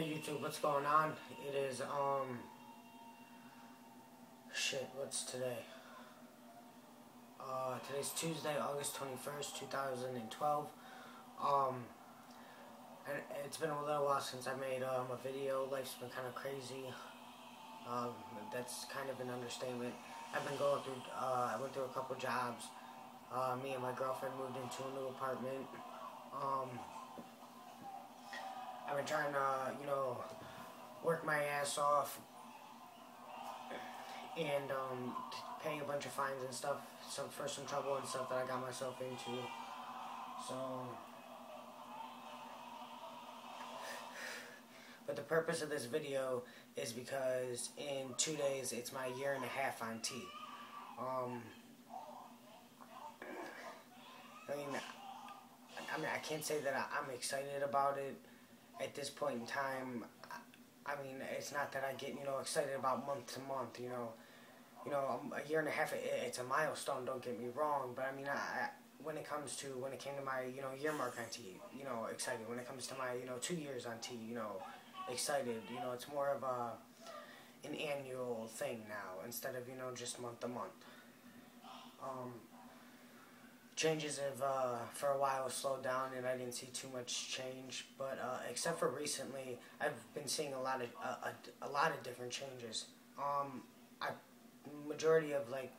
Hey YouTube, what's going on? It is, what's today? Today's Tuesday, August 21st, 2012. And it's been a little while since I made, a video. Life's been kind of crazy. That's kind of an understatement. I've been going through, I went through a couple jobs. Me and my girlfriend moved into a new apartment. I've been trying to, work my ass off and pay a bunch of fines and stuff for some trouble and stuff that I got myself into. So, but the purpose of this video is because in 2 days it's my 1.5 years on T. I mean, I can't say that I'm excited about it at this point in time. I mean, it's not that I get, excited about month to month, a 1.5 years, it's a milestone, don't get me wrong, but I mean, when it came to my, year mark on T, excited. When it comes to my, 2 years on T, excited, it's more of an annual thing now, instead of, just month to month. Changes have, for a while, slowed down, and I didn't see too much change. But except for recently, I've been seeing a lot of different changes. Majority of like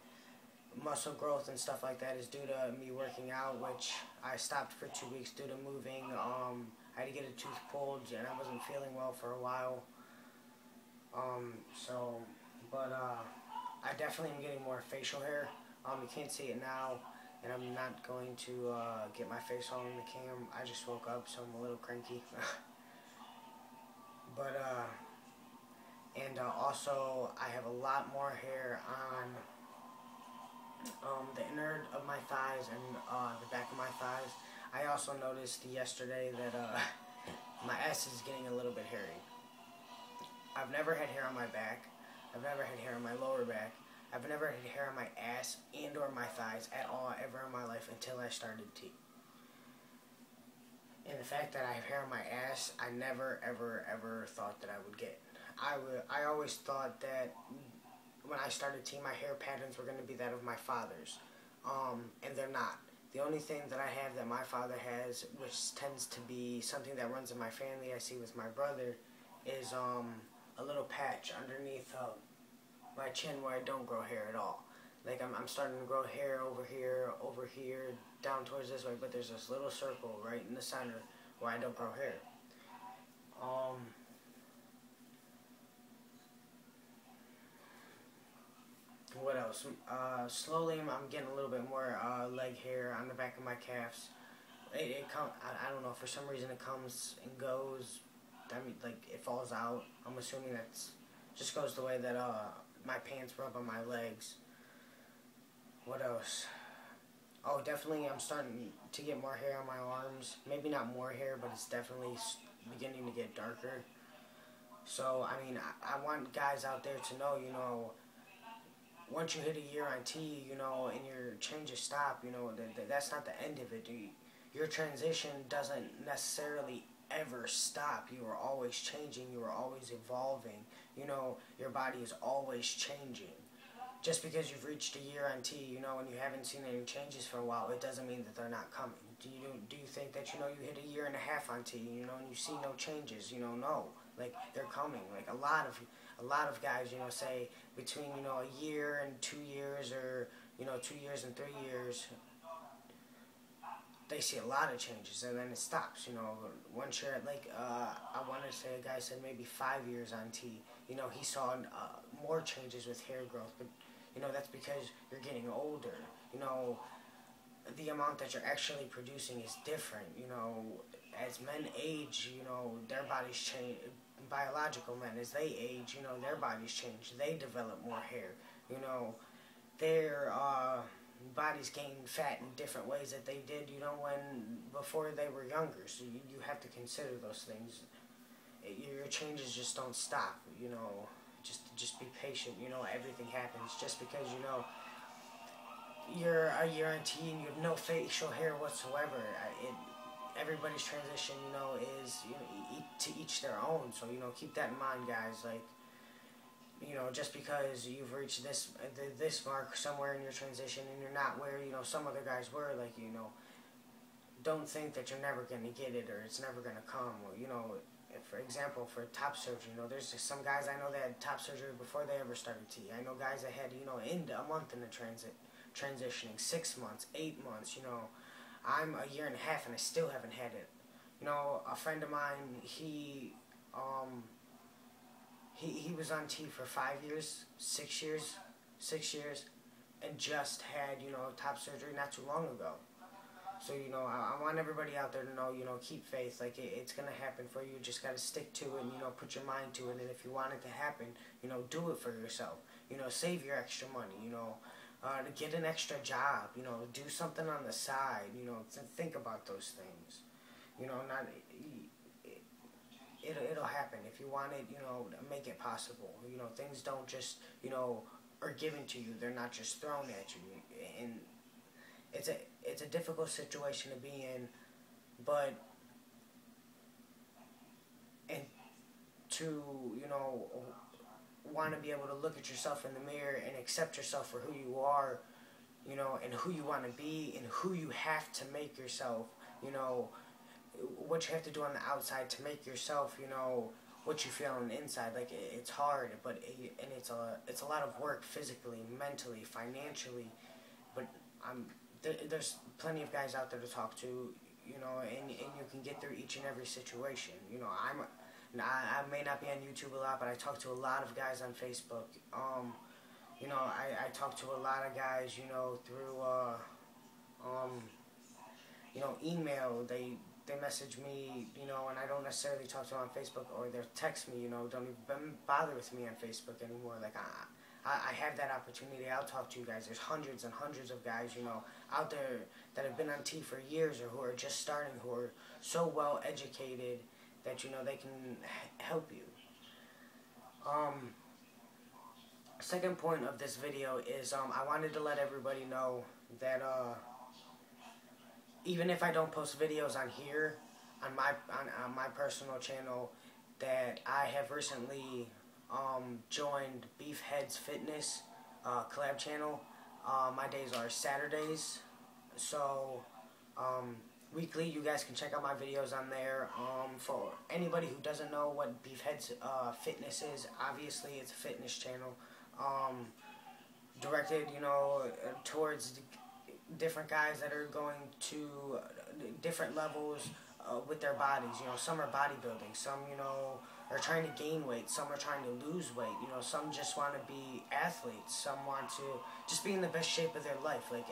muscle growth and stuff like that is due to me working out, which I stopped for 2 weeks due to moving. I had to get a tooth pulled, and I wasn't feeling well for a while. I definitely am getting more facial hair. You can't see it now. And I'm not going to get my face all in the cam. I just woke up, so I'm a little cranky. Also, I have a lot more hair on the inner of my thighs and the back of my thighs. I also noticed yesterday that my ass is getting a little bit hairy. I've never had hair on my back. I've never had hair on my lower back. I've never had hair on my ass and or my thighs at all ever in my life until I started T. And the fact that I have hair on my ass, I never ever thought that I would get. I always thought that when I started T, my hair patterns were going to be that of my father's. And they're not. The only thing that I have that my father has, which tends to be something that runs in my family, I see with my brother, is a little patch underneath my chin where I don't grow hair at all. Like I'm starting to grow hair over here, down towards this way, but there's this little circle right in the center where I don't grow hair. What else? Slowly I'm getting a little bit more leg hair on the back of my calves. I don't know, for some reason it comes and goes. I mean, like, it falls out. I'm assuming that's just goes the way that my pants rub on my legs. What else? Oh, definitely I'm starting to get more hair on my arms. Maybe not more hair, but it's definitely beginning to get darker. So, I mean, I want guys out there to know, once you hit 1 year on T, and your changes stop, that's not the end of it. Your transition doesn't necessarily ever stop. You are always changing. You are always evolving. Your body is always changing. Just because you've reached 1 year on T, and you haven't seen any changes for a while, it doesn't mean that they're not coming. Do you think that, you hit 1.5 years on T, and you see no changes? No. Like, they're coming. Like, a lot of guys, say between, 1 year and 2 years, or, 2 years and 3 years, they see a lot of changes, and then it stops. Once you're at, like, I want to say a guy said maybe 5 years on T, he saw more changes with hair growth, but, that's because you're getting older. The amount that you're actually producing is different. As men age, their bodies change. Biological men, as they age, their bodies change. They develop more hair. Their bodies gain fat in different ways that they did, before they were younger. So you have to consider those things. Your changes just don't stop. Just be patient. Everything happens. Just because you're 1 year on T and you have no facial hair whatsoever, everybody's transition, you know, is, you know, to each their own. So, you know, keep that in mind, guys. Like, you know, just because you've reached this mark somewhere in your transition and you're not where, you know, some other guys were, like, you know, don't think that you're never going to get it or it's never going to come. Or, you know, for example, for top surgery, you know, there's just some guys I know that had top surgery before they ever started T. I know guys that had, you know, a month in the transitioning, 6 months, 8 months, you know. I'm a year and a half and I still haven't had it. You know, a friend of mine, he was on T for 5 years, 6 years, and just had, you know, top surgery not too long ago. So, you know, I want everybody out there to know, you know, keep faith. Like, it's going to happen for you. You just got to stick to it and, you know, put your mind to it. And if you want it to happen, you know, do it for yourself. You know, save your extra money, you know, to get an extra job, you know, do something on the side, you know, think about those things. You know, it'll happen. If you want it, you know, make it possible. You know, things don't just, you know, are given to you. They're not just thrown at you. And it's a difficult situation to be in, but and to, you know, want to be able to look at yourself in the mirror and accept yourself for who you are, you know, and who you want to be and who you have to make yourself, you know, what you have to do on the outside to make yourself, you know, what you feel on the inside. Like, it's hard, but it's a lot of work physically, mentally, financially, but there's plenty of guys out there to talk to, you know, and you can get through each and every situation. You know, I may not be on YouTube a lot, but I talk to a lot of guys on Facebook. You know, I talk to a lot of guys, you know, through, you know, email. They message me, you know, and I don't necessarily talk to them on Facebook, or they'll text me, you know, don't even bother with me on Facebook anymore. Like, I have that opportunity. I'll talk to you guys. There's hundreds and hundreds of guys, you know, out there that have been on T for years or who are just starting, who are so well educated that, you know, they can help you. Second point of this video is I wanted to let everybody know that even if I don't post videos on here, on my personal channel, that I have recently joined Beefheads Fitness collab channel. My days are Saturdays, so weekly you guys can check out my videos on there. For anybody who doesn't know what Beefheads Fitness is, obviously it's a fitness channel directed, you know, towards different guys that are going to different levels with their bodies. You know, some are bodybuilding, some, you know, are trying to gain weight, some are trying to lose weight, you know, some just want to be athletes, some want to just be in the best shape of their life. Like,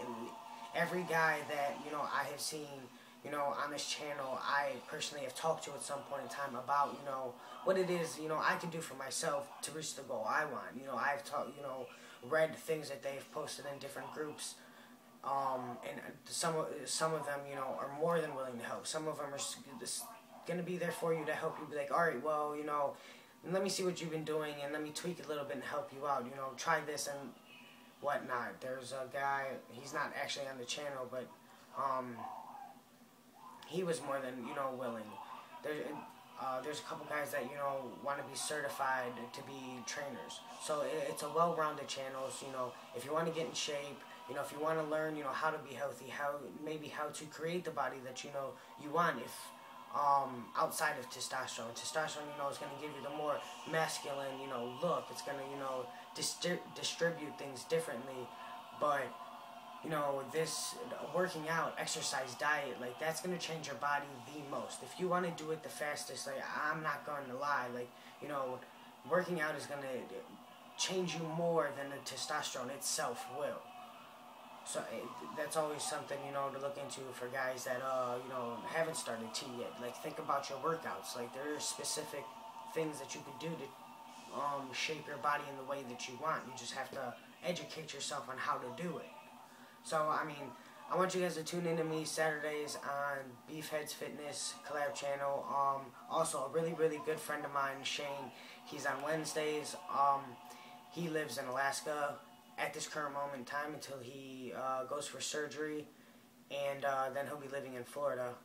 every guy that, you know, I have seen, you know, on this channel, I personally have talked to at some point in time about, you know, what it is, you know, I can do for myself to reach the goal I want. You know, I've you know, read things that they've posted in different groups, and some of them, you know, are more than willing to help. Some of them are going to be there for you to help you. Be like, all right, well, you know, let me see what you've been doing and let me tweak a little bit and help you out. You know, try this and whatnot. There's a guy, he's not actually on the channel, but he was more than, you know, willing. There's a couple guys that, you know, want to be certified to be trainers. So it's a well-rounded channel. So, you know, if you want to get in shape, you know, if you want to learn, you know, how to be healthy, maybe how to create the body that, you know, you want, if outside of testosterone. Testosterone, you know, is going to give you the more masculine, you know, look. It's going to, you know, distribute things differently. But, you know, this working out, exercise, diet, like, that's going to change your body the most. If you want to do it the fastest, like, I'm not going to lie, like, you know, working out is going to change you more than the testosterone itself will. So that's always something, you know, to look into for guys that, you know, haven't started T yet. Like, think about your workouts. Like, there are specific things that you could do to shape your body in the way that you want. You just have to educate yourself on how to do it. So, I mean, I want you guys to tune in to me Saturdays on Beefheads Fitness collab channel. Also, a really, really good friend of mine, Shane, he's on Wednesdays. He lives in Alaska at this current moment in time until he goes for surgery, and then he'll be living in Florida.